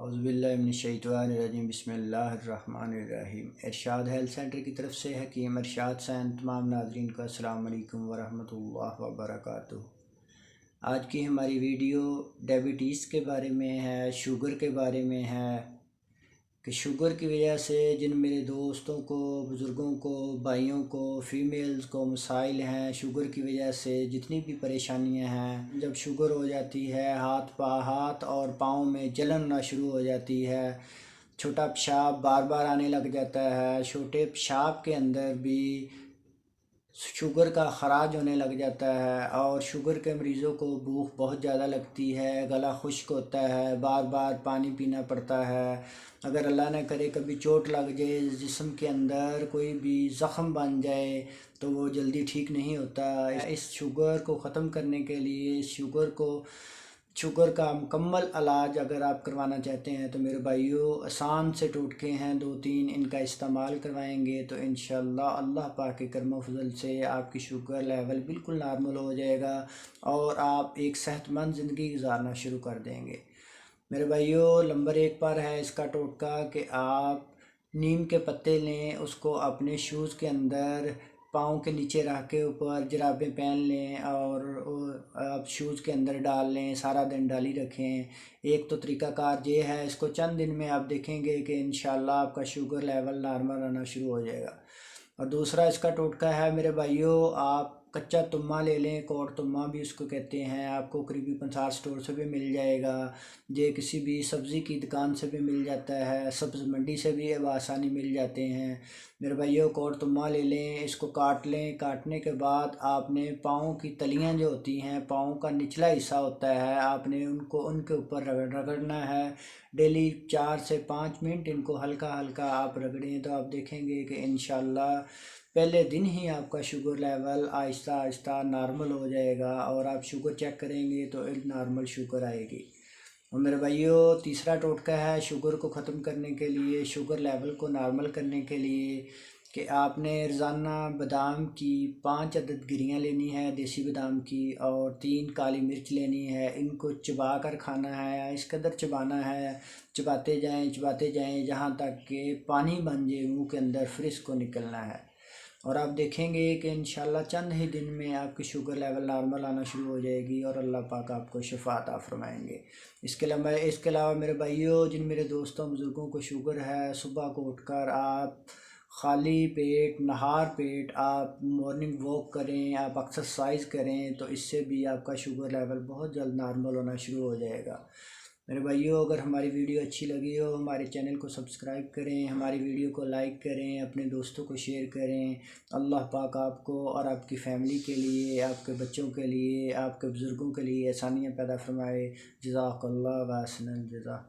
औज़ुबिल्लाहिमिनश्शैतानिर्रजीम बिस्मिल्लाहिर्रहमानिर्रहीम। इरशाद health centre की तरफ से हकीम इरशाद सैन तमाम नाज़रीन को अस्सलाम वालेकुम वरहमतुल्लाहि वबरकातुहू। आज की हमारी वीडियो डायबिटीज़ के बारे में है, शुगर के बारे में है कि शुगर की वजह से जिन मेरे दोस्तों को, बुज़ुर्गों को, भाइयों को, फ़ीमेल्स को मसाइल हैं, शुगर की वजह से जितनी भी परेशानियां हैं, जब शुगर हो जाती है हाथ और पाँव में जलन होना शुरू हो जाती है, छोटा पेशाब बार बार आने लग जाता है, छोटे पेशाब के अंदर भी शुगर का ख़राज होने लग जाता है और शुगर के मरीज़ों को भूख बहुत ज़्यादा लगती है, गला खुश्क होता है, बार बार पानी पीना पड़ता है। अगर अल्लाह न करे कभी चोट लग जाए, जिस्म के अंदर कोई भी ज़ख़म बन जाए तो वो जल्दी ठीक नहीं होता। इस शुगर को ख़त्म करने के लिए शुगर का मुकम्मल इलाज अगर आप करवाना चाहते हैं तो मेरे भाइयों आसान से टोटके हैं, 2-3 इनका इस्तेमाल करवाएंगे तो इंशाअल्लाह अल्लाह पाक के करम फजल से आपकी शुगर लेवल बिल्कुल नॉर्मल हो जाएगा और आप एक सेहतमंद ज़िंदगी गुजारना शुरू कर देंगे। मेरे भाइयों नंबर 1 पर है इसका टोटका कि आप नीम के पत्ते लें, उसको अपने शूज़ के अंदर पाँव के नीचे रख के ऊपर जुराबें पहन लें और आप शूज़ के अंदर डाल लें, सारा दिन डाली रखें। एक तो तरीक़ाकार ये है, इसको चंद दिन में आप देखेंगे कि इंशाल्लाह आपका शुगर लेवल नॉर्मल आना शुरू हो जाएगा। और दूसरा इसका टोटका है मेरे भाइयों, आप कच्चा तुम्मा ले लें, कोट तुम्मा भी उसको कहते हैं, आपको करीबी पंसार स्टोर से भी मिल जाएगा, ये किसी भी सब्ज़ी की दुकान से भी मिल जाता है, सब्ज़ मंडी से भी अब आसानी मिल जाते हैं। मेरे भाइयों कोट तुम्मा ले लें, इसको काट लें, काटने के बाद आपने पाँव की तलियां जो होती हैं, पाँव का निचला हिस्सा होता है, आपने उनके ऊपर रगड़ना है। डेली 4 से 5 मिनट इनको हल्का हल्का आप रगड़ें तो आप देखेंगे कि इंशाल्लाह पहले दिन ही आपका sugar level Aahista Aahista normal हो जाएगा और आप शुगर चेक करेंगे तो नॉर्मल शुगर आएगी। और मेरे भाइयों तीसरा टोटका है शुगर को ख़त्म करने के लिए, शुगर लेवल को नॉर्मल करने के लिए कि आपने रोज़ाना बादाम की 5 अदद गिरियाँ लेनी है देसी बादाम की और 3 काली मिर्च लेनी है। इनको चबा कर खाना है, इस कदर चबाना है, चबाते जाएं जहाँ तक कि पानी बन जाए मुँह के अंदर, फिर इसको निकलना है। और आप देखेंगे कि इंशाल्लाह चंद ही दिन में आपकी शुगर लेवल नॉर्मल आना शुरू हो जाएगी और अल्लाह पाक आपको शिफा अता फरमाएंगे। इसके अलावा मेरे भाइयों जिन मेरे दोस्तों बुज़ुर्गों को शुगर है, सुबह को उठकर आप खाली पेट, नहार पेट आप मॉर्निंग वॉक करें, आप एक्सरसाइज करें तो इससे भी आपका शुगर लेवल बहुत जल्द नॉर्मल होना शुरू हो जाएगा। मेरे भाइयों अगर हमारी वीडियो अच्छी लगी हो हमारे चैनल को सब्सक्राइब करें, हमारी वीडियो को लाइक करें, अपने दोस्तों को शेयर करें। अल्लाह पाक आपको और आपकी फ़ैमिली के लिए, आपके बच्चों के लिए, आपके बुज़ुर्गों के लिए आसानियाँ पैदा फरमाए। जज़ाकल्लाह व अहसनल जज़ा।